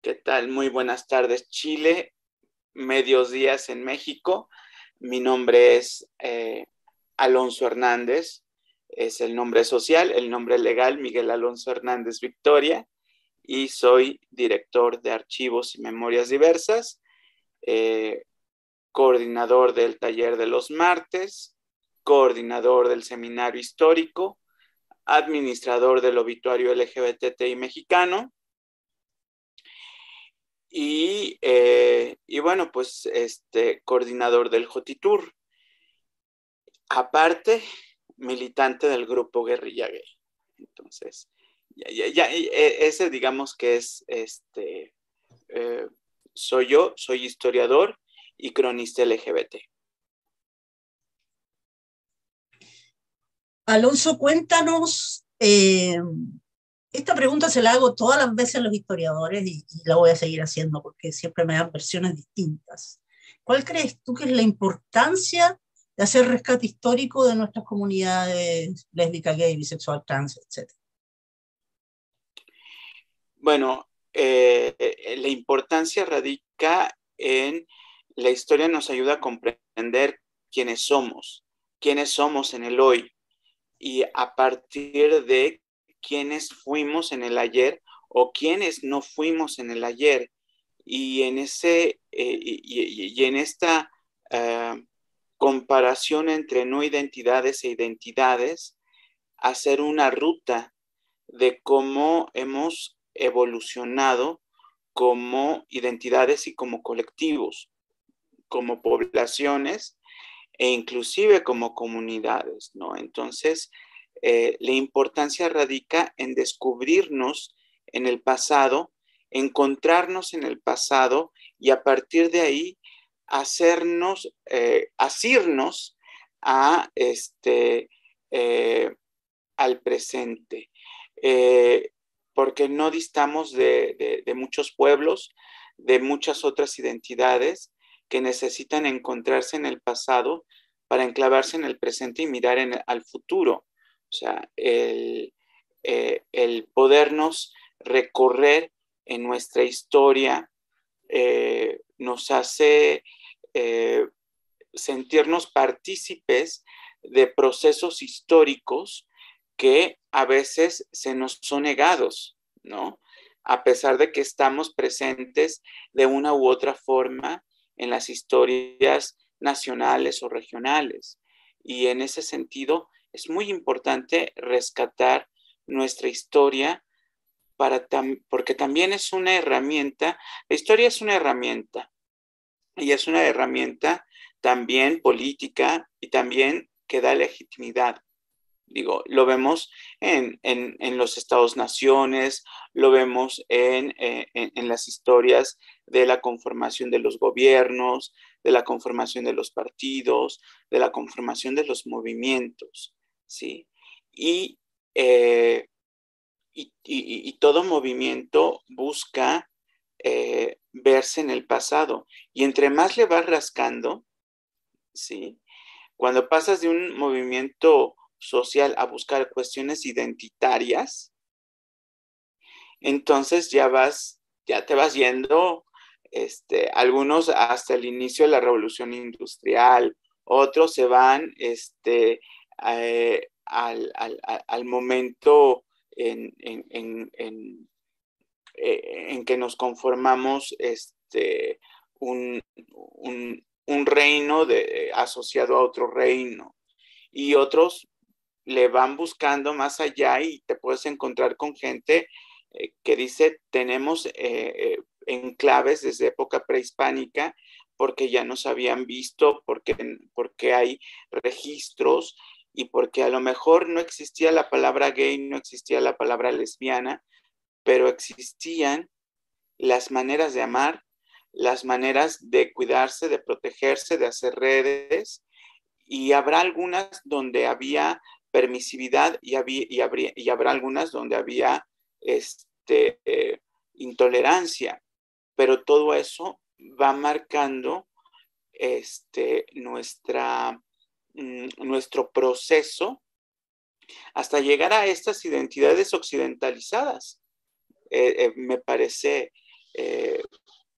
¿Qué tal? Muy buenas tardes, Chile, medios días en México. Mi nombre es Alonso Hernández, es el nombre social, el nombre legal, Miguel Alonso Hernández Victoria, y soy director de archivos y memorias diversas, eh, coordinador del taller de los martes, coordinador del seminario histórico, administrador del obituario LGBTI mexicano. Y bueno, pues coordinador del JOTITUR, aparte militante del grupo Guerrilla Gay. Entonces, ese digamos que es, eh, soy yo, soy historiador y cronista LGBT. Alonso, cuéntanos, esta pregunta se la hago todas las veces a los historiadores y la voy a seguir haciendo porque siempre me dan versiones distintas. ¿Cuál crees tú que es la importancia de hacer rescate histórico de nuestras comunidades lésbica, gay, bisexual, trans, etcétera? Bueno, la importancia radica en la historia nos ayuda a comprender quiénes somos en el hoy, y a partir de quiénes fuimos en el ayer o quiénes no fuimos en el ayer. Y en en esta comparación entre no identidades e identidades, hacer una ruta de cómo hemos evolucionado como identidades y como colectivos, como poblaciones e inclusive como comunidades, ¿no? Entonces, la importancia radica en descubrirnos en el pasado, encontrarnos en el pasado y a partir de ahí asirnos a al presente. Eh, Porque no distamos de muchos pueblos, de muchas otras identidades que necesitan encontrarse en el pasado para enclavarse en el presente y mirar al futuro. O sea, el podernos recorrer en nuestra historia nos hace sentirnos partícipes de procesos históricos que a veces se nos son negados, ¿no? A pesar de que estamos presentes de una u otra forma en las historias nacionales o regionales. Y en ese sentido es muy importante rescatar nuestra historia porque también es una herramienta, la historia es una herramienta y es una herramienta también política y también que da legitimidad. Digo, lo vemos en los estados-naciones, lo vemos en las historias de la conformación de los gobiernos, de la conformación de los partidos, de la conformación de los movimientos, ¿sí? Y, eh, y todo movimiento busca verse en el pasado. Y entre más le vas rascando, ¿sí? Cuando pasas de un movimiento social a buscar cuestiones identitarias, entonces ya te vas yendo, algunos hasta el inicio de la revolución industrial, otros se van al momento en que nos conformamos un, un reino asociado a otro reino, y otros le van buscando más allá y te puedes encontrar con gente que dice tenemos enclaves desde época prehispánica porque ya nos habían visto, porque hay registros y porque a lo mejor no existía la palabra gay, no existía la palabra lesbiana, pero existían las maneras de amar, las maneras de cuidarse, de protegerse, de hacer redes, y habrá algunas donde había permisividad y habrá algunas donde había intolerancia, pero todo eso va marcando nuestro proceso hasta llegar a estas identidades occidentalizadas. Me parece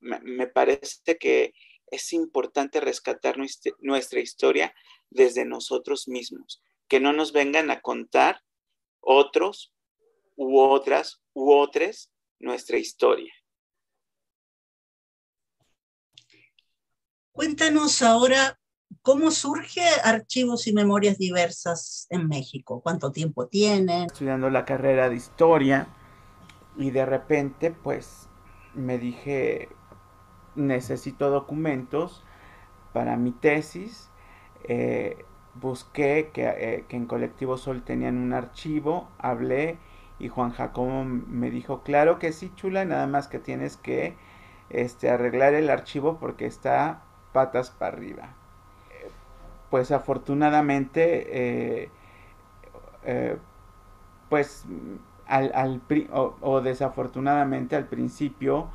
me parece que es importante rescatar nuestra historia desde nosotros mismos, que no nos vengan a contar otros u otras u otros nuestra historia. Cuéntanos ahora cómo surge Archivos y Memorias Diversas en México. ¿Cuánto tiempo tienen? Estudiando la carrera de historia y de repente pues me dije, necesito documentos para mi tesis. Busqué que en Colectivo Sol tenían un archivo, hablé y Juan Jacobo me dijo, claro que sí, chula, nada más que tienes que arreglar el archivo porque está patas para arriba. Pues afortunadamente, pues o desafortunadamente al principio,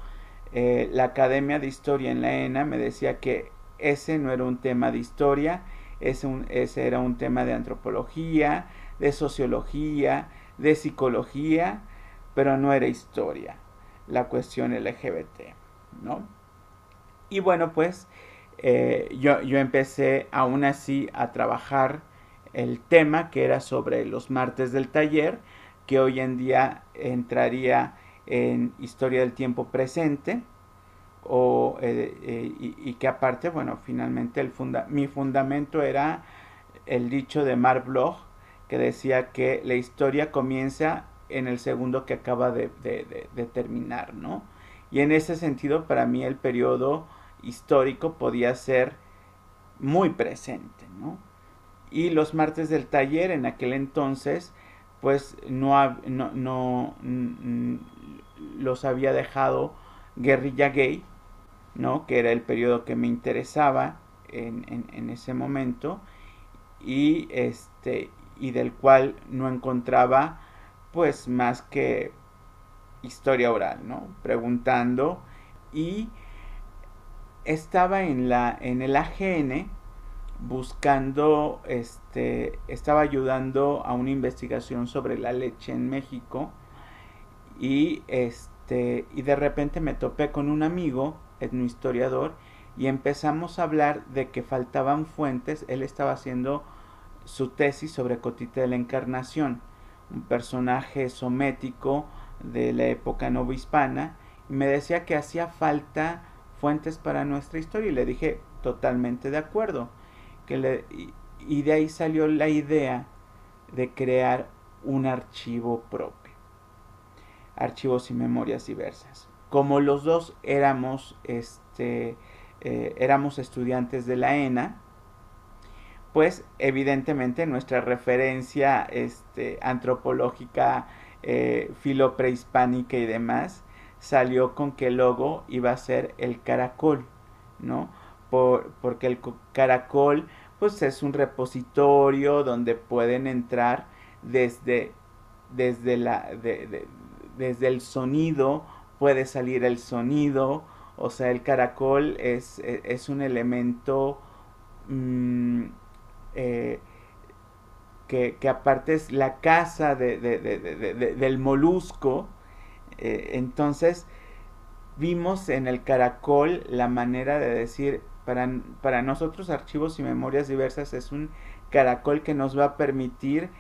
la Academia de Historia en la ENA me decía que ese no era un tema de historia, ese era un tema de antropología, de sociología, de psicología, pero no era historia, la cuestión LGBT, ¿no? Y bueno, pues yo empecé aún así a trabajar el tema que era sobre los martes del taller, que hoy en día entraría en historia del tiempo presente, y que aparte, bueno, finalmente mi fundamento era el dicho de Marc Bloch, que decía que la historia comienza en el segundo que acaba de terminar, ¿no? Y en ese sentido, para mí el periodo histórico podía ser muy presente, ¿no? Y los martes del taller en aquel entonces, pues no los había dejado Guerrilla Gay, ¿no? Que era el periodo que me interesaba en ese momento, y y del cual no encontraba pues más que historia oral, ¿no? Preguntando, y estaba en el AGN buscando, estaba ayudando a una investigación sobre la leche en México, y y de repente me topé con un amigo etnohistoriador y empezamos a hablar de que faltaban fuentes. Él estaba haciendo su tesis sobre Cotita de la Encarnación, un personaje somético de la época novohispana, y me decía que hacía falta fuentes para nuestra historia, y le dije totalmente de acuerdo, y de ahí salió la idea de crear un archivo propio, Archivos y Memorias Diversas. Como los dos éramos estudiantes de la ENA, pues evidentemente nuestra referencia antropológica, filoprehispánica y demás, salió con que el logo iba a ser el caracol, ¿no? Porque el caracol pues es un repositorio donde pueden entrar desde desde el sonido, puede salir el sonido. O sea, el caracol es un elemento eh, que aparte es la casa del molusco. Entonces vimos en el caracol la manera de decir, para nosotros Archivos y Memorias Diversas es un caracol que nos va a permitir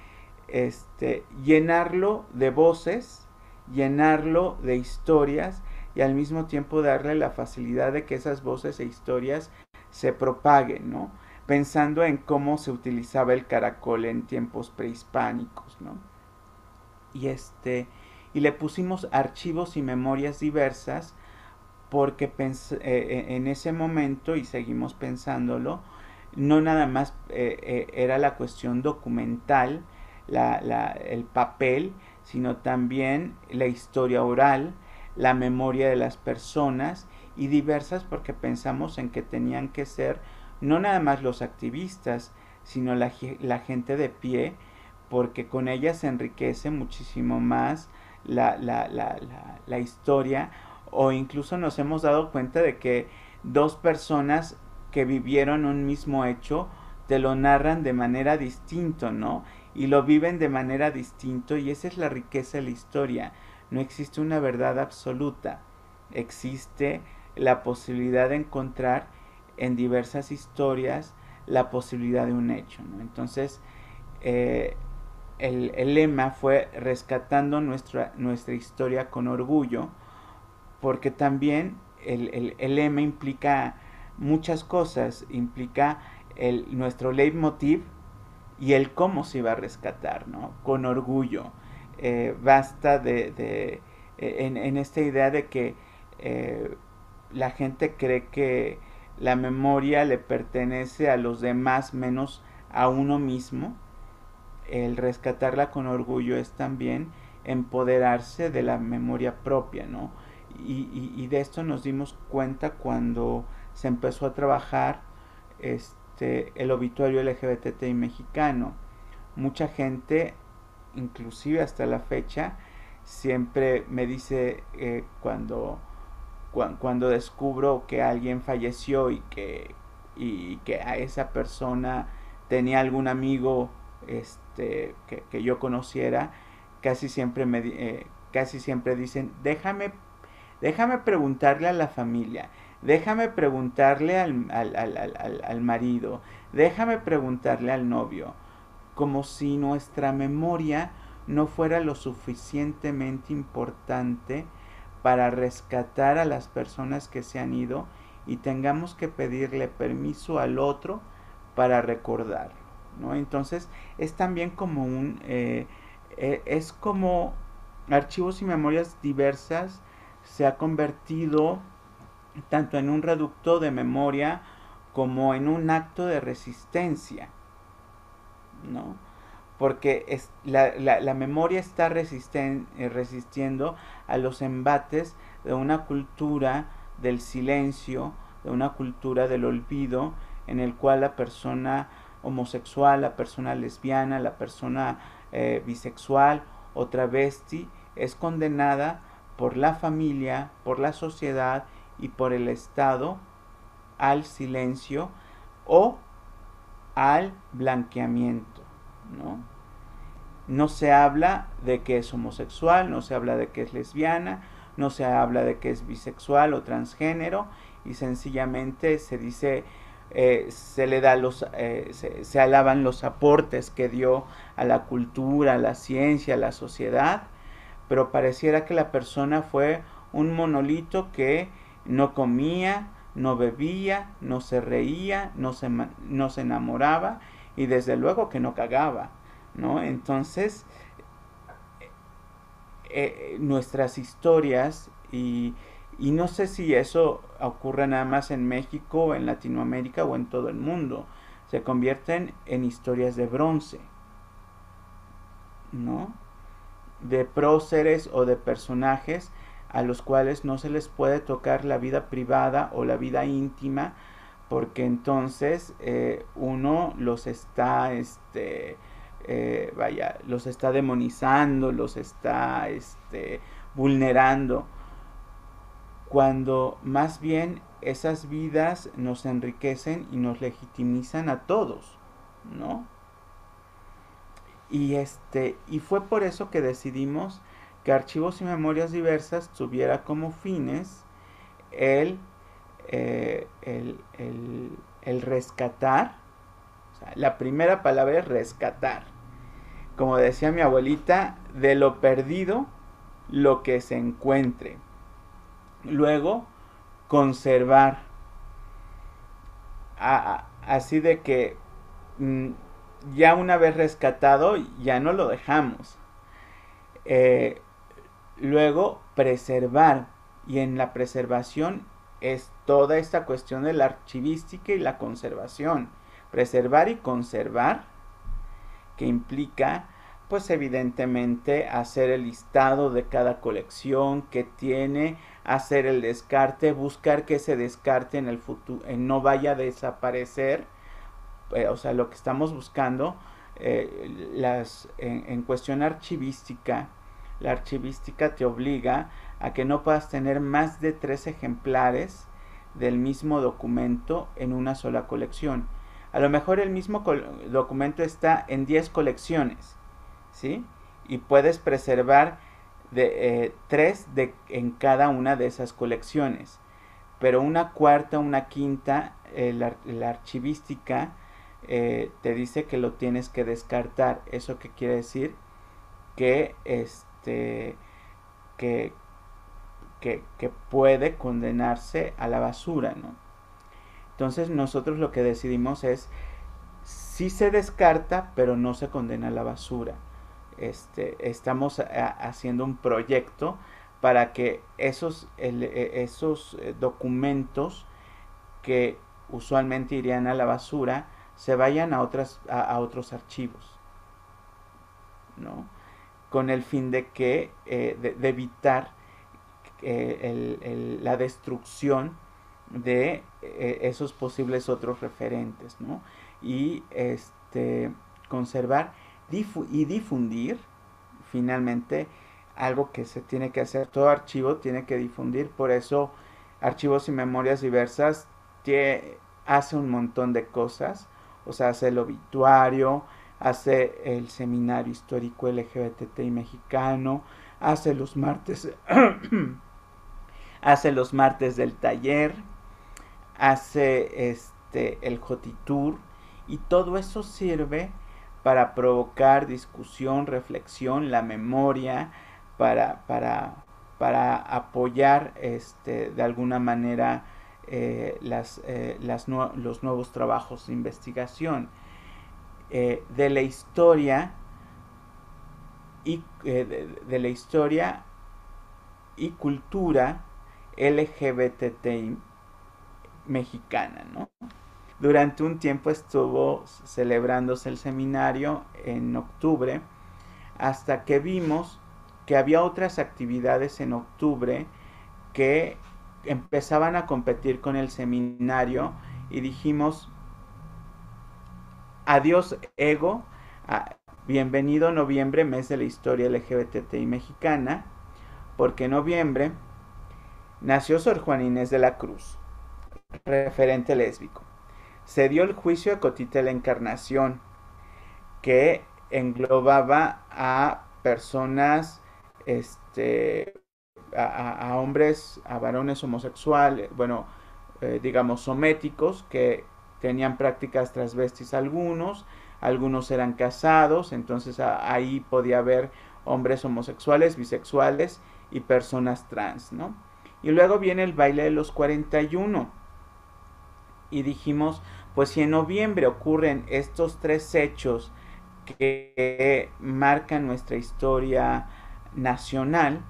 llenarlo de voces, llenarlo de historias, y al mismo tiempo darle la facilidad de que esas voces e historias se propaguen, ¿no? Pensando en cómo se utilizaba el caracol en tiempos prehispánicos, ¿no? Y y le pusimos Archivos y Memorias Diversas porque en ese momento, y seguimos pensándolo, no nada más era la cuestión documental, el papel, sino también la historia oral, la memoria de las personas, y diversas porque pensamos en que tenían que ser no nada más los activistas, sino la gente de pie, porque con ella se enriquece muchísimo más la historia, o incluso nos hemos dado cuenta de que dos personas que vivieron un mismo hecho te lo narran de manera distinta, ¿no? Y lo viven de manera distinta, y esa es la riqueza de la historia. No existe una verdad absoluta. existe la posibilidad de encontrar en diversas historias la posibilidad de un hecho, ¿no? Entonces, el lema fue rescatando nuestra historia con orgullo, porque también el lema implica muchas cosas, implica nuestro leitmotiv y el cómo se iba a rescatar, ¿no? Con orgullo. Basta en esta idea de que la gente cree que la memoria le pertenece a los demás menos a uno mismo. El rescatarla con orgullo es también empoderarse de la memoria propia, ¿no? Y de esto nos dimos cuenta cuando se empezó a trabajar el obituario LGBTI mexicano. Mucha gente, inclusive hasta la fecha, siempre me dice cuando descubro que alguien falleció y que a esa persona tenía algún amigo que yo conociera, casi siempre dicen, déjame preguntarle a la familia, déjame preguntarle al marido, déjame preguntarle al novio, como si nuestra memoria no fuera lo suficientemente importante para rescatar a las personas que se han ido y tengamos que pedirle permiso al otro para recordarlo, ¿no? Entonces es también como es como Archivos y Memorias Diversas se ha convertido tanto en un reducto de memoria como en un acto de resistencia, ¿no? Porque la memoria está resistiendo a los embates de una cultura del silencio, de una cultura del olvido, en el cual la persona homosexual, la persona lesbiana, la persona bisexual o travesti es condenada por la familia, por la sociedad y por el Estado al silencio o al blanqueamiento, ¿no? No se habla de que es homosexual, no se habla de que es lesbiana, no se habla de que es bisexual o transgénero, y sencillamente se dice, se le da se alaban los aportes que dio a la cultura, a la ciencia, a la sociedad, pero pareciera que la persona fue un monolito que no comía, no bebía, no se reía, no se enamoraba y desde luego que no cagaba, ¿no? Entonces, nuestras historias y no sé si eso ocurre nada más en México, en Latinoamérica o en todo el mundo, se convierten en historias de bronce, ¿no? De próceres o de personajes a los cuales no se les puede tocar la vida privada o la vida íntima, porque entonces uno los está los está demonizando, los está vulnerando, cuando más bien esas vidas nos enriquecen y nos legitimizan a todos, ¿no? Y fue por eso que decidimos que Archivos y Memorias Diversas tuviera como fines el, el rescatar. O sea, la primera palabra es rescatar. Como decía mi abuelita, de lo perdido, lo que se encuentre. Luego, conservar. Así de que ya una vez rescatado, ya no lo dejamos. Luego, preservar. Y en la preservación es toda esta cuestión de la archivística y la conservación. Preservar y conservar, que implica, pues evidentemente, hacer el listado de cada colección que tiene, hacer el descarte, buscar que ese descarte en el futuro no vaya a desaparecer. O sea, lo que estamos buscando, en cuestión archivística, la archivística te obliga a que no puedas tener más de 3 ejemplares del mismo documento en una sola colección. A lo mejor el mismo documento está en 10 colecciones, ¿sí? Y puedes preservar tres en cada una de esas colecciones, pero una cuarta, una quinta, la archivística te dice que lo tienes que descartar. ¿Eso qué quiere decir? Que que, que puede condenarse a la basura, ¿no? Entonces nosotros lo que decidimos es, sí se descarta, pero no se condena a la basura. Estamos haciendo un proyecto para que esos documentos que usualmente irían a la basura se vayan a otros archivos, ¿no? Con el fin de que de evitar la destrucción de esos posibles otros referentes, ¿no? Y conservar y difundir finalmente algo que se tiene que hacer. Todo archivo tiene que difundir, por eso Archivos y Memorias Diversas hace un montón de cosas, o sea, hace el obituario, hace el seminario histórico LGBTI mexicano, hace los martes hace los martes del taller, hace el Jotitour, y todo eso sirve para provocar discusión, reflexión, la memoria, para apoyar de alguna manera los nuevos trabajos de investigación de la historia de la historia y cultura LGBTI mexicana, ¿no? Durante un tiempo estuvo celebrándose el seminario en octubre, hasta que vimos que había otras actividades en octubre que empezaban a competir con el seminario, y dijimos, adiós ego, bienvenido noviembre, mes de la historia LGBTI mexicana, porque en noviembre nació Sor Juana Inés de la Cruz, referente lésbico. Se dio el juicio de Cotita la Encarnación, que englobaba a personas, a hombres, a varones homosexuales, bueno, digamos sométicos, que tenían prácticas transvestis algunos eran casados, entonces ahí podía haber hombres homosexuales, bisexuales y personas trans, ¿no? Y luego viene el baile de los 41, y dijimos, pues si en noviembre ocurren estos tres hechos que marcan nuestra historia nacional,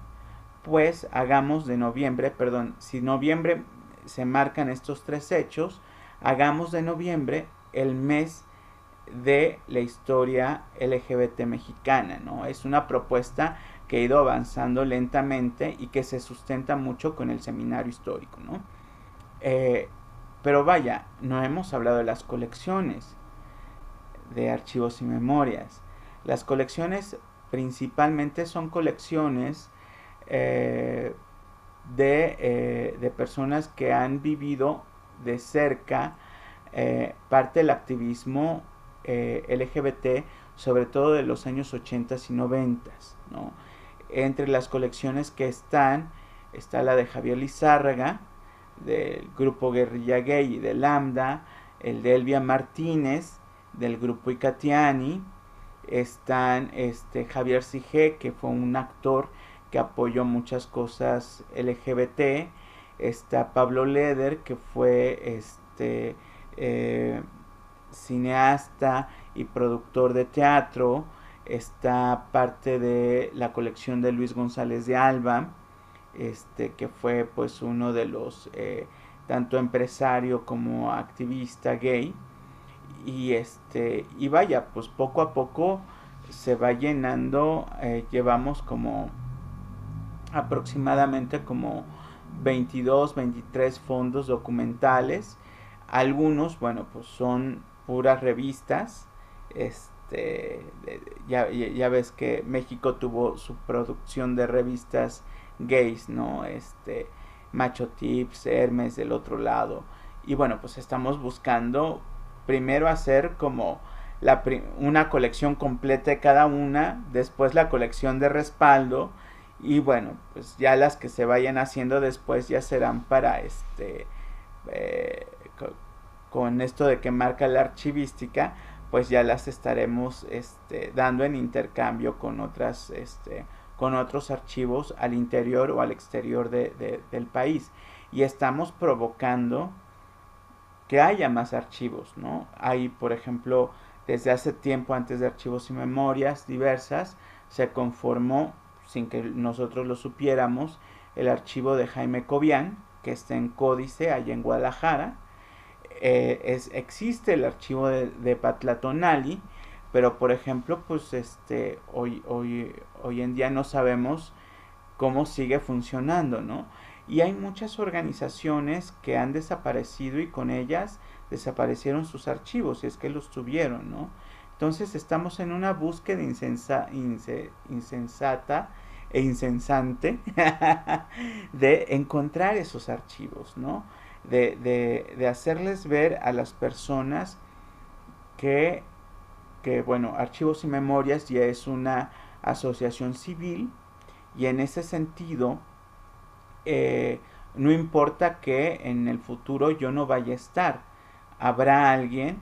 pues hagamos de noviembre, perdón, si noviembre se marcan estos tres hechos, hagamos de noviembre el mes de la historia LGBT mexicana, ¿no? Es una propuesta que ha ido avanzando lentamente y que se sustenta mucho con el seminario histórico, ¿no? Pero vaya, no hemos hablado de las colecciones de Archivos y Memorias. Las colecciones principalmente son colecciones de personas que han vivido de cerca parte del activismo LGBT, sobre todo de los años 80 y 90, ¿no? Entre las colecciones que está la de Javier Lizárraga, del grupo Guerrilla Gay y de Lambda, el de Elvia Martínez, del grupo Icatiani, están Javier Sige, que fue un actor que apoyó muchas cosas LGBT, está Pablo Leder, que fue cineasta y productor de teatro, está parte de la colección de Luis González de Alba, que fue pues uno de los tanto empresario como activista gay, y vaya, pues poco a poco se va llenando. Llevamos como aproximadamente como 22, 23 fondos documentales. Algunos, bueno, pues son puras revistas. Ya ves que México tuvo su producción de revistas gays, ¿no? Macho Tips, Hermes del otro lado. Y bueno, pues estamos buscando primero hacer como una colección completa de cada una, después la colección de respaldo, Y bueno, pues ya las que se vayan haciendo después ya serán para eh, con esto de que marca la archivística, pues ya las estaremos dando en intercambio con con otros archivos al interior o al exterior del país. Y estamos provocando que haya más archivos, ¿no? Hay, por ejemplo, desde hace tiempo, antes de Archivos y Memorias Diversas, se conformó, sin que nosotros lo supiéramos, el archivo de Jaime Cobian, que está en Códice, allá en Guadalajara. Existe el archivo de Patlatonali, pero por ejemplo, pues hoy en día no sabemos cómo sigue funcionando, ¿no? Y hay muchas organizaciones que han desaparecido y con ellas desaparecieron sus archivos, si es que los tuvieron, ¿no? Entonces estamos en una búsqueda insensata e insensante de encontrar esos archivos, ¿no? De hacerles ver a las personas que, bueno, Archivos y Memorias ya es una asociación civil y en ese sentido, no importa que en el futuro yo no vaya a estar, habrá alguien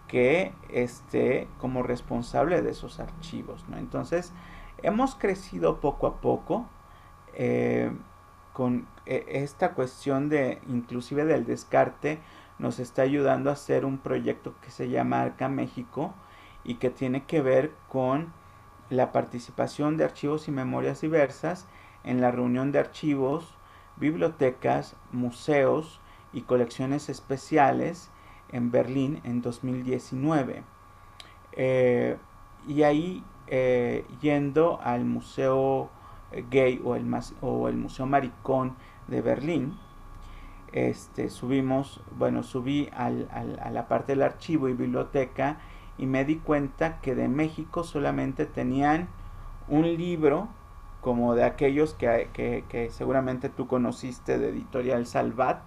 que esté como responsable de esos archivos, ¿no? Entonces, hemos crecido poco a poco eh, con esta cuestión de, inclusive del descarte, nos está ayudando a hacer un proyecto que se llama Arca México y que tiene que ver con la participación de archivos y memorias diversas en la reunión de archivos, bibliotecas, museos y colecciones especiales en Berlín en 2019. Y ahí, yendo al Museo Gay o el Museo Maricón de Berlín, subí a la parte del archivo y biblioteca y me di cuenta que de México solamente tenían un libro como de aquellos que seguramente tú conociste, de Editorial Salvat,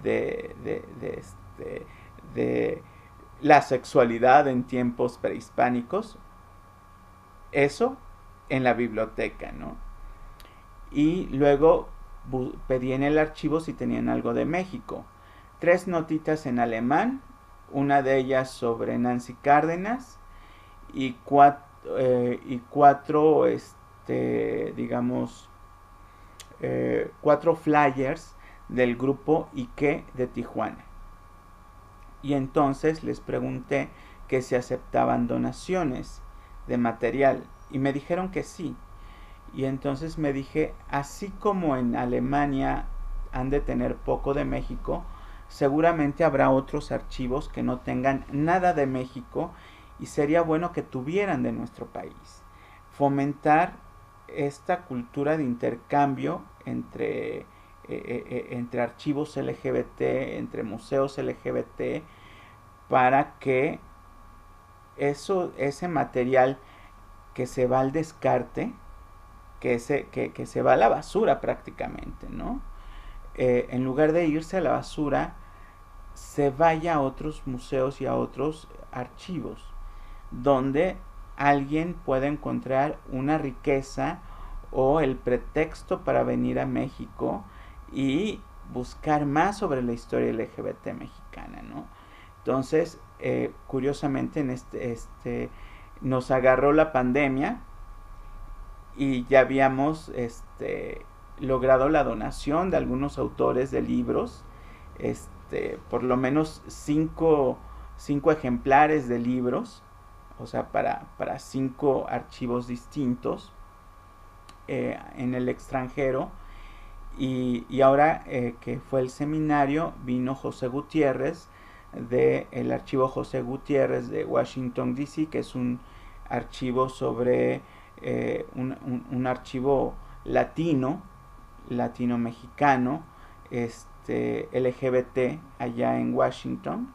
de, de, de, este, de la sexualidad en tiempos prehispánicos, eso en la biblioteca, ¿no? Y luego pedí en el archivo si tenían algo de México. 3 notitas en alemán, una de ellas sobre Nancy Cárdenas y cuatro digamos, 4 flyers del grupo Ike de Tijuana. Y entonces les pregunté que si aceptaban donaciones de material y me dijeron que sí. Y entonces me dije, así como en Alemania han de tener poco de México, seguramente habrá otros archivos que no tengan nada de México y sería bueno que tuvieran de nuestro país. Fomentar esta cultura de intercambio entre archivos LGBT, entre museos LGBT, para que ese material que se va al descarte, que se va a la basura prácticamente, ¿no? En lugar de irse a la basura, se vaya a otros museos y a otros archivos, donde alguien pueda encontrar una riqueza o el pretexto para venir a México y buscar más sobre la historia LGBT mexicana, ¿no? Entonces, curiosamente, nos agarró la pandemia y ya habíamos logrado la donación de algunos autores de libros, por lo menos 5 ejemplares de libros, o sea, para 5 archivos distintos en el extranjero. Y ahora que fue el seminario, vino José Gutiérrez del archivo José Gutiérrez de Washington, D.C., que es un archivo sobre un archivo latino-mexicano, LGBT allá en Washington.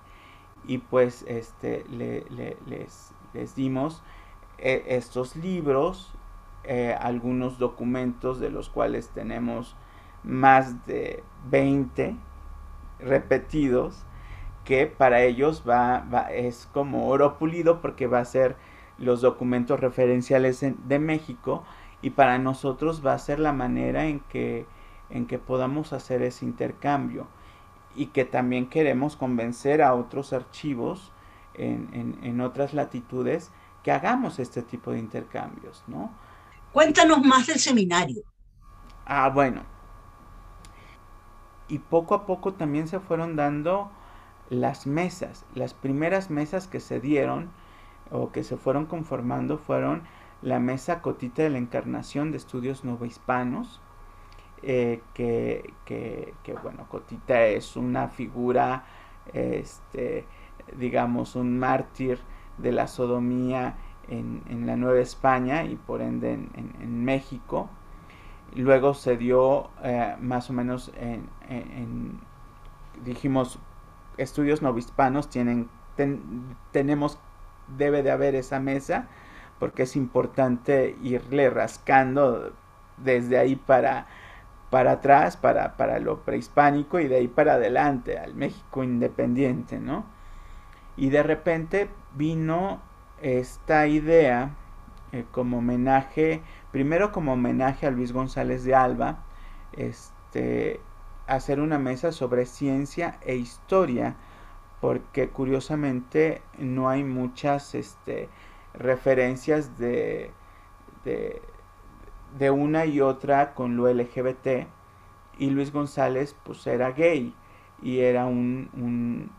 Y pues les dimos estos libros, algunos documentos de los cuales tenemos más de 20 repetidos, que para ellos es como oro pulido porque va a ser los documentos referenciales de México y para nosotros va a ser la manera en que podamos hacer ese intercambio, y que también queremos convencer a otros archivos en otras latitudes que hagamos este tipo de intercambios, ¿no? Cuéntanos más del seminario. Bueno, y poco a poco también se fueron dando las mesas. Las primeras mesas que se dieron o que se fueron conformando fueron la mesa Cotita de la Encarnación de Estudios Novohispanos, bueno, Cotita es una figura, este, digamos, un mártir de la sodomía en la Nueva España y por ende en México. Luego se dio más o menos dijimos, estudios novohispanos tenemos, debe de haber esa mesa, porque es importante irle rascando desde ahí para atrás, para lo prehispánico, y de ahí para adelante, al México independiente, ¿no? Y de repente vino esta idea como homenaje, primero como homenaje a Luis González de Alba, hacer una mesa sobre ciencia e historia, porque curiosamente no hay muchas referencias de, de una y otra con lo LGBT, y Luis González pues era gay y era un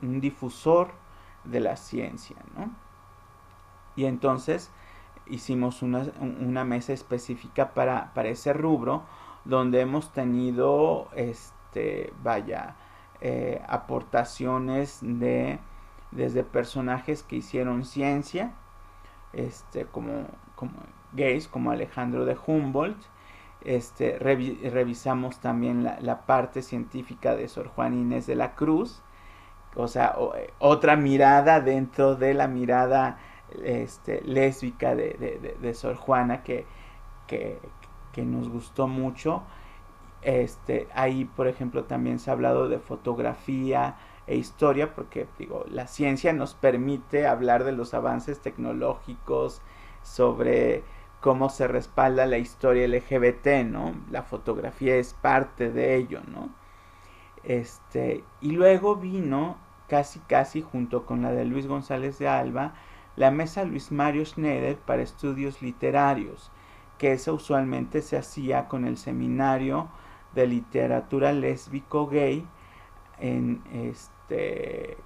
difusor de la ciencia, ¿no? Y entonces hicimos una mesa específica para ese rubro, donde hemos tenido aportaciones desde personajes que hicieron ciencia, como gays, como Alejandro de Humboldt. Revisamos también la parte científica de Sor Juana Inés de la Cruz, o sea, otra mirada dentro de la mirada lésbica de Sor Juana, que, que nos gustó mucho. Ahí, por ejemplo, también se ha hablado de fotografía e historia, porque digo, la ciencia nos permite hablar de los avances tecnológicos, sobre cómo se respalda la historia LGBT, ¿no? La fotografía es parte de ello, ¿no? Y luego vino casi junto con la de Luis González de Alba, la mesa Luis Mario Schneider para estudios literarios, que esa usualmente se hacía con el seminario de literatura lésbico gay que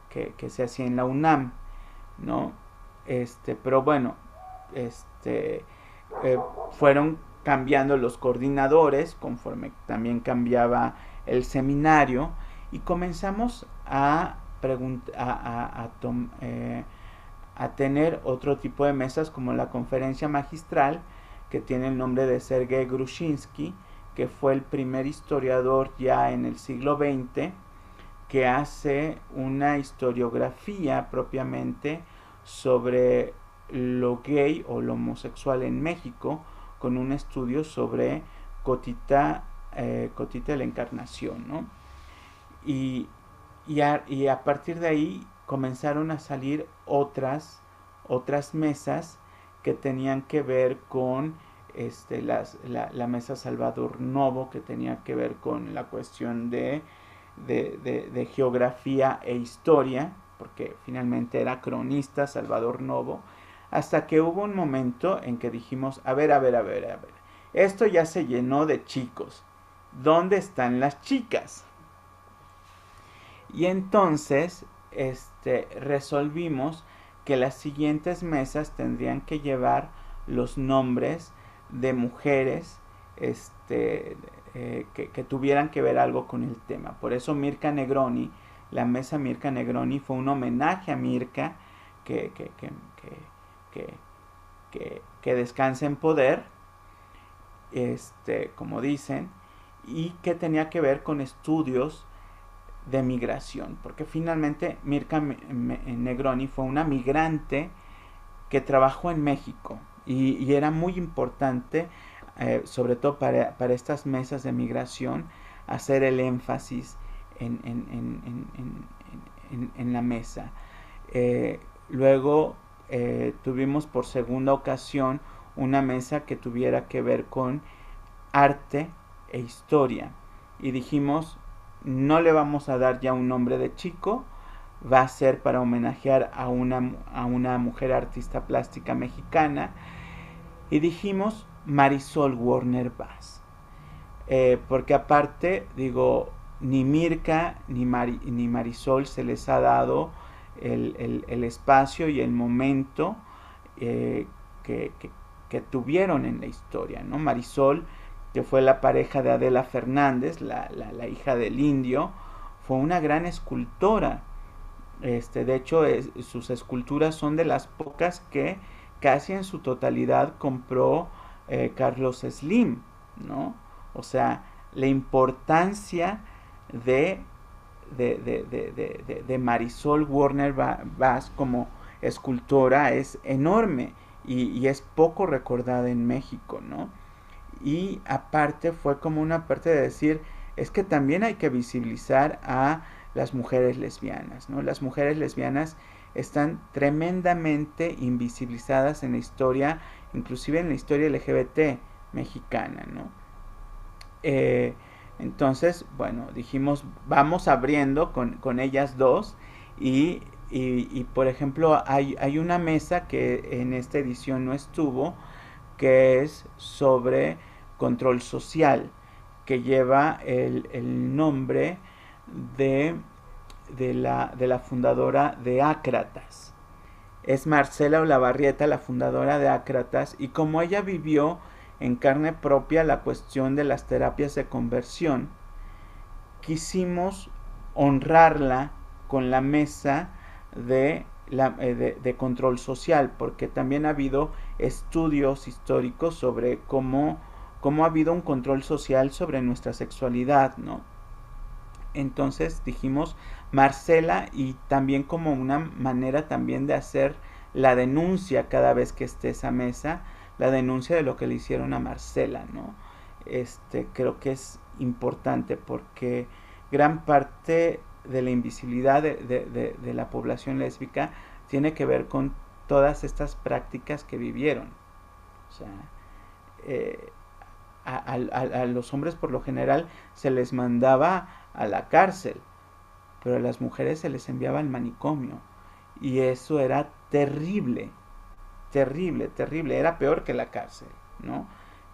se hacía en la UNAM, ¿no? Pero bueno, eh, fueron cambiando los coordinadores conforme también cambiaba el seminario, y comenzamos a tener otro tipo de mesas, como la conferencia magistral, que tiene el nombre de Sergei Grushinsky, que fue el primer historiador ya en el siglo XX que hace una historiografía propiamente sobre lo gay o lo homosexual en México, con un estudio sobre Cotita de la Encarnación, ¿no? Y a partir de ahí comenzaron a salir otras mesas que tenían que ver con la mesa Salvador Novo, que tenía que ver con la cuestión de geografía e historia, porque finalmente era cronista Salvador Novo, hasta que hubo un momento en que dijimos, a ver, esto ya se llenó de chicos, ¿dónde están las chicas? Y entonces resolvimos que las siguientes mesas tendrían que llevar los nombres de mujeres que tuvieran que ver algo con el tema. Por eso Mirka Negroni, la mesa Mirka Negroni, fue un homenaje a Mirka, que descansa en poder, como dicen, y que tenía que ver con estudios de migración, porque finalmente Mirka Negroni fue una migrante que trabajó en México, y era muy importante, sobre todo para estas mesas de migración, hacer el énfasis en la mesa. Luego tuvimos por segunda ocasión una mesa que tuviera que ver con arte e historia. Y dijimos, no le vamos a dar ya un nombre de chico, va a ser para homenajear a una mujer artista plástica mexicana. Y dijimos Marisol Warner Bass. Porque aparte, digo, ni Mirka ni Marisol se les ha dado el espacio y el momento eh, que, que, que, tuvieron en la historia, ¿no? Marisol, que fue la pareja de Adela Fernández, la hija del Indio, fue una gran escultora. De hecho, sus esculturas son de las pocas que casi en su totalidad compró Carlos Slim, ¿no? O sea, la importancia de, de Marisol Warner Bass como escultora es enorme y es poco recordada en México, ¿no? Y aparte fue como una parte de decir, es que también hay que visibilizar a las mujeres lesbianas, ¿no? Las mujeres lesbianas están tremendamente invisibilizadas en la historia, inclusive en la historia LGBT mexicana, ¿no? Entonces, bueno, dijimos, vamos abriendo con ellas dos y, por ejemplo, hay una mesa que en esta edición no estuvo, que es sobre control social, que lleva el nombre de, de la fundadora de Ácratas. Es Marcela Olavarrieta, la fundadora de Ácratas, y como ella vivió en carne propia la cuestión de las terapias de conversión, quisimos honrarla con la mesa de control social, porque también ha habido estudios históricos sobre cómo ha habido un control social sobre nuestra sexualidad, ¿no? Entonces dijimos Marcela, y también como una manera también de hacer la denuncia cada vez que esté esa mesa, la denuncia de lo que le hicieron a Marcela, ¿no? Creo que es importante porque gran parte de la invisibilidad de la población lésbica tiene que ver con todas estas prácticas que vivieron. O sea, eh, a los hombres por lo general se les mandaba a la cárcel, pero a las mujeres se les enviaba al manicomio. Y eso era terrible, terrible, terrible. Era peor que la cárcel, ¿no?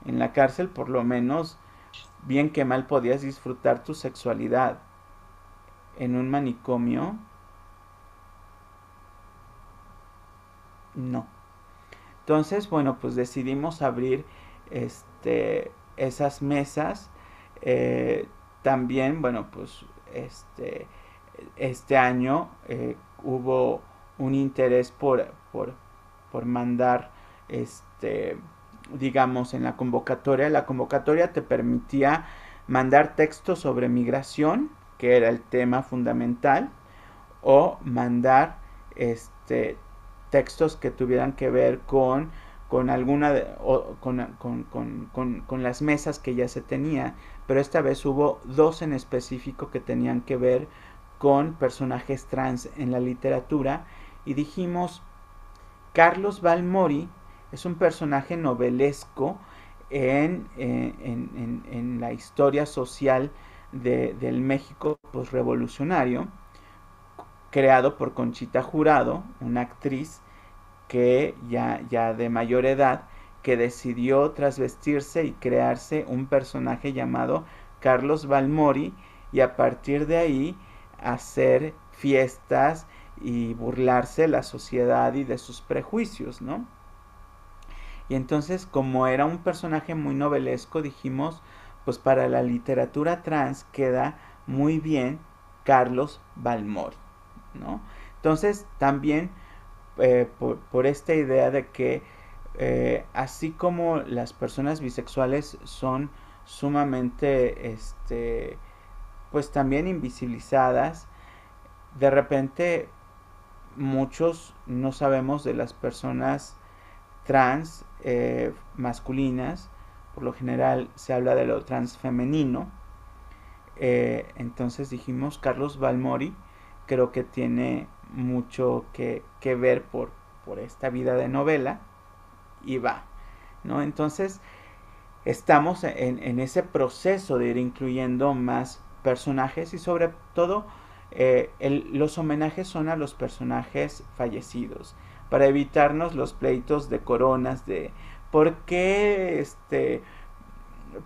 En la cárcel por lo menos, bien que mal, podías disfrutar tu sexualidad. En un manicomio, no. Entonces, bueno, pues decidimos abrir esas mesas. También, bueno, pues este año hubo un interés por mandar, digamos, en la convocatoria. La convocatoria te permitía mandar textos sobre migración, que era el tema fundamental, o mandar textos que tuvieran que ver con alguna de, o, con las mesas que ya se tenía, pero esta vez hubo dos en específico que tenían que ver con personajes trans en la literatura, y dijimos, Carlos Balmori es un personaje novelesco en la historia social del México posrevolucionario, creado por Conchita Jurado, una actriz que ya de mayor edad, que decidió trasvestirse y crearse un personaje llamado Carlos Balmori, y a partir de ahí hacer fiestas y burlarse de la sociedad y de sus prejuicios, ¿no? Y entonces, como era un personaje muy novelesco, dijimos, pues para la literatura trans queda muy bien Carlos Balmori, ¿no? Entonces, también por esta idea de que así como las personas bisexuales son sumamente, pues también invisibilizadas, de repente muchos no sabemos de las personas trans masculinas. Por lo general se habla de lo trans femenino. Entonces dijimos, Carlos Balmori creo que tiene mucho que ver por esta vida de novela, y va. ¿no? Entonces, estamos en ese proceso de ir incluyendo más personajes y sobre todo los homenajes son a los personajes fallecidos para evitarnos los pleitos de coronas de ¿por qué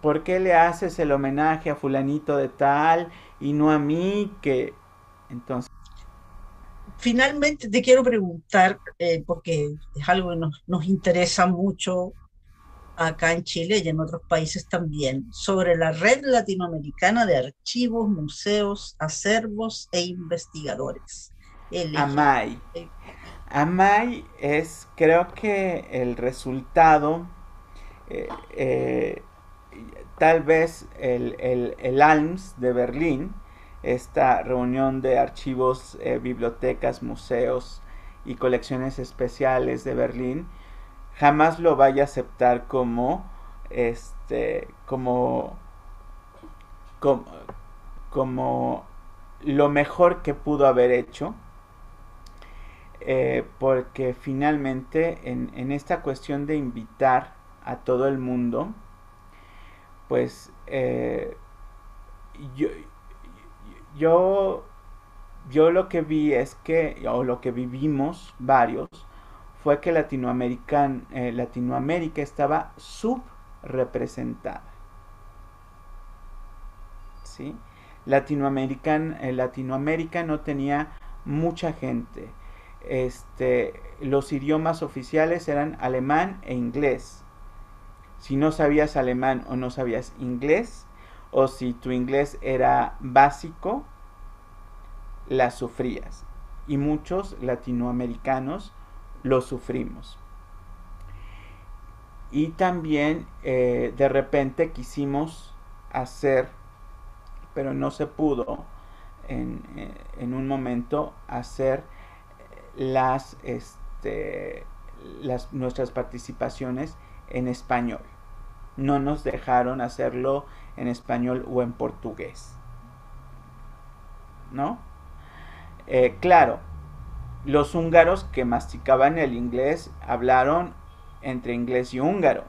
por qué le haces el homenaje a fulanito de tal y no a mí? Que entonces Finalmente te quiero preguntar, porque es algo que nos interesa mucho acá en Chile y en otros países también, sobre la Red Latinoamericana de Archivos, Museos, Acervos e Investigadores, LGA. AMAI. AMAI es creo que el resultado eh, eh, tal vez el ALMS de Berlín, esta reunión de archivos, bibliotecas, museos y colecciones especiales de Berlín, jamás lo vaya a aceptar como este como, como lo mejor que pudo haber hecho, porque finalmente en esta cuestión de invitar a todo el mundo, pues yo, yo, yo lo que vi es que, o lo que vivimos varios, fue que Latinoamérica estaba subrepresentada, ¿sí? Latinoamérica no tenía mucha gente. Los idiomas oficiales eran alemán e inglés. Si no sabías alemán o no sabías inglés, o si tu inglés era básico, la sufrías. Y muchos latinoamericanos lo sufrimos. Y también de repente quisimos hacer, pero no se pudo en un momento, hacer las, nuestras participaciones en español. No nos dejaron hacerlo en español o en portugués, ¿no? Claro, los húngaros que masticaban el inglés hablaron entre inglés y húngaro.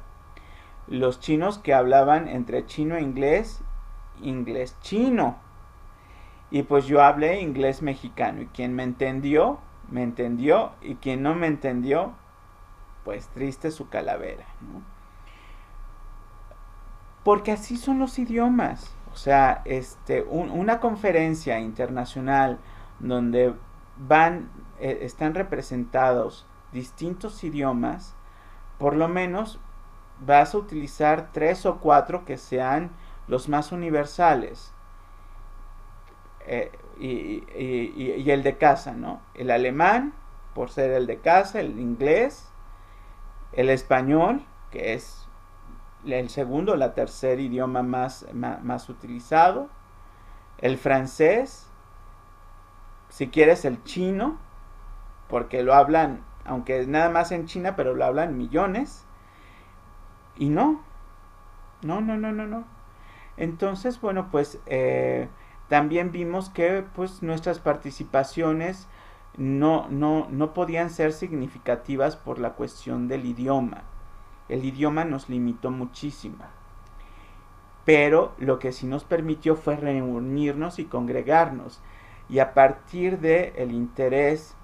Los chinos que hablaban entre chino e inglés, inglés chino. Y pues yo hablé inglés mexicano. Y quien me entendió. Y quien no me entendió, pues triste su calavera, ¿no? Porque así son los idiomas. O sea, una conferencia internacional donde están representados distintos idiomas, por lo menos vas a utilizar 3 o 4 que sean los más universales. Y el de casa, ¿no? El alemán, por ser el de casa, el inglés, el español, que es el segundo, la tercer idioma más utilizado, el francés, si quieres el chino, porque lo hablan, aunque nada más en China, pero lo hablan millones, y no. Entonces, bueno, pues también vimos que pues nuestras participaciones no podían ser significativas por la cuestión del idioma. El idioma nos limitó muchísimo. Pero lo que sí nos permitió fue reunirnos y congregarnos. Y a partir del interés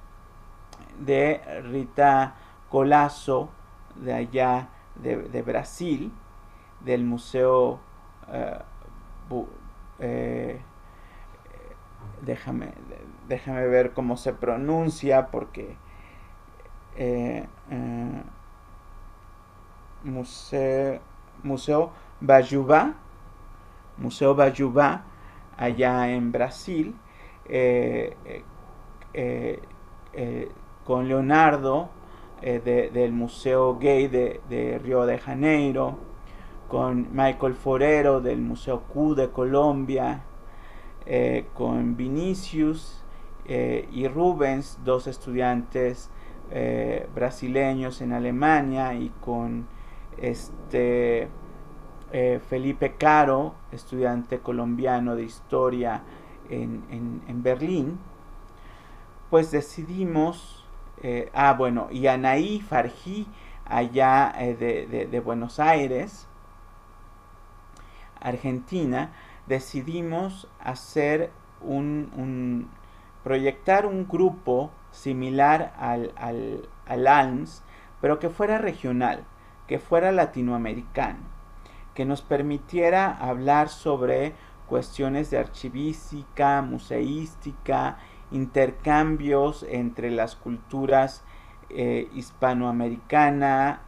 de Rita Colasso, de allá de Brasil, del Museo, déjame, déjame ver cómo se pronuncia, porque Museo Bajubá, Museo Bajubá, allá en Brasil, eh, eh, con Leonardo, del Museo Gay de Río de Janeiro, con Michael Forero del Museo Q de Colombia, con Vinicius y Rubens, 2 estudiantes brasileños en Alemania, y con Felipe Caro, estudiante colombiano de historia en Berlín, pues decidimos, bueno, y Anaí Farjí allá de Buenos Aires, Argentina, decidimos hacer proyectar un grupo similar al ALMS, pero que fuera regional, que fuera latinoamericano, que nos permitiera hablar sobre cuestiones de archivística, museística, intercambios entre las culturas hispanoamericana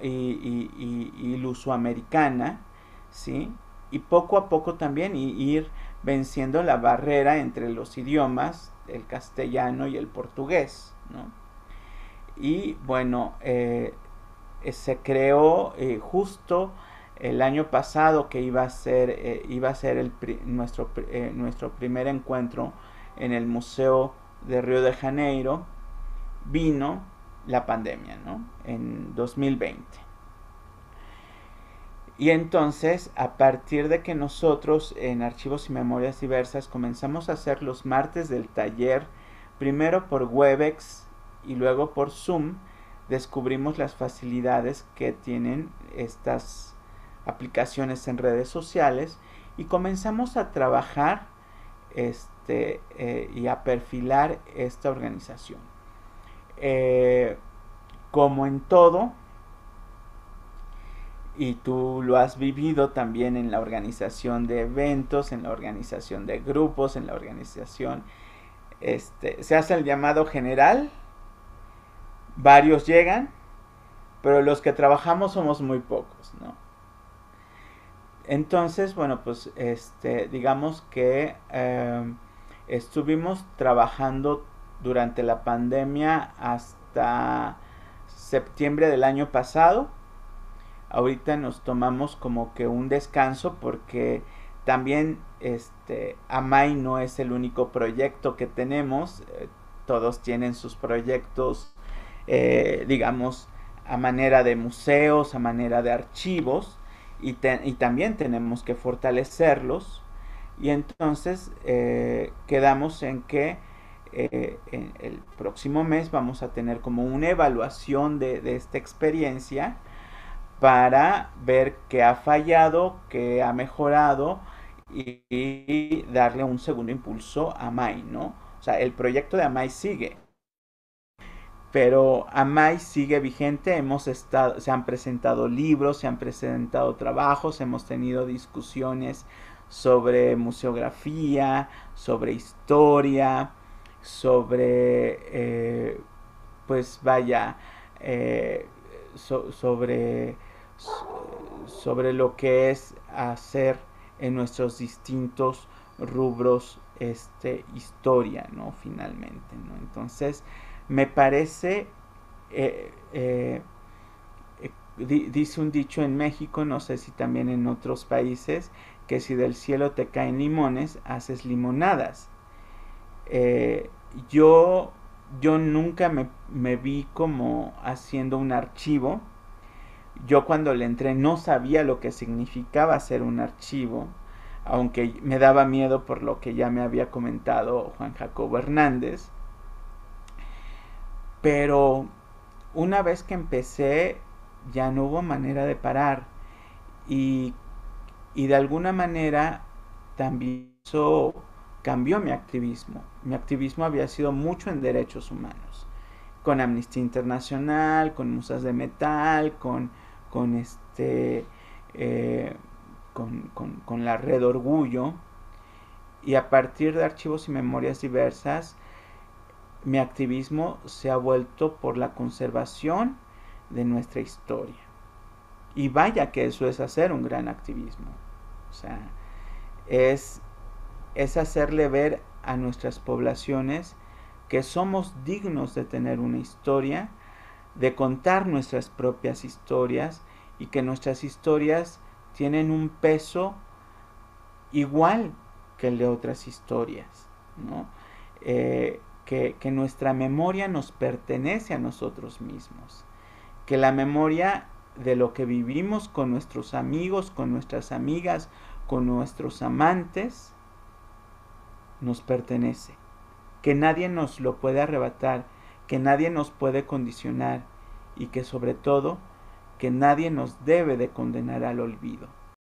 y lusoamericana, ¿sí? Y poco a poco también ir venciendo la barrera entre los idiomas, el castellano y el portugués, ¿no? Y bueno, se creó justo el año pasado que iba a ser nuestro primer encuentro en el Museo de Río de Janeiro. Vino la pandemia, ¿no? En 2020. Y entonces, a partir de que nosotros en Archivos y Memorias Diversas comenzamos a hacer los martes del taller, primero por Webex y luego por Zoom, descubrimos las facilidades que tienen estas aplicaciones en redes sociales y comenzamos a trabajar y a perfilar esta organización. Como en todo, y tú lo has vivido también en la organización de eventos, en la organización de grupos, en la organización, se hace el llamado general, varios llegan, pero los que trabajamos somos muy pocos, ¿no? Entonces, bueno, pues digamos que estuvimos trabajando durante la pandemia hasta septiembre del año pasado. Ahorita nos tomamos como que un descanso porque también AMAI no es el único proyecto que tenemos. Todos tienen sus proyectos, digamos, a manera de museos, a manera de archivos, y también tenemos que fortalecerlos. Y entonces quedamos en que en el próximo mes vamos a tener como una evaluación de esta experiencia para ver qué ha fallado, qué ha mejorado y darle un segundo impulso a AMAI, ¿no? O sea, el proyecto de AMAI sigue, pero AMAI sigue vigente. Se han presentado libros, se han presentado trabajos, hemos tenido discusiones sobre museografía, sobre historia, sobre, pues vaya, sobre lo que es hacer en nuestros distintos rubros historia, ¿no? Finalmente, ¿no? Entonces, me parece, dice un dicho en México, no sé si también en otros países, que si del cielo te caen limones, haces limonadas. Eh, yo, yo nunca me vi como haciendo un archivo. Yo cuando le entré no sabía lo que significaba hacer un archivo, aunque me daba miedo por lo que ya me había comentado Juan Jacobo Hernández. Pero una vez que empecé ya no hubo manera de parar y, y de alguna manera también eso cambió mi activismo. Mi activismo había sido mucho en derechos humanos, con Amnistía Internacional, con Musas de Metal, con con la Red Orgullo, y a partir de Archivos y Memorias Diversas mi activismo se ha vuelto por la conservación de nuestra historia. Y vaya que eso es hacer un gran activismo. O sea, es hacerle ver a nuestras poblaciones que somos dignos de tener una historia, de contar nuestras propias historias y que nuestras historias tienen un peso igual que el de otras historias, ¿no? Que nuestra memoria nos pertenece a nosotros mismos, que la memoria de lo que vivimos con nuestros amigos, con nuestras amigas, con nuestros amantes, nos pertenece, que nadie nos lo puede arrebatar, que nadie nos puede condicionar y que sobre todo que nadie nos debe de condenar al olvido.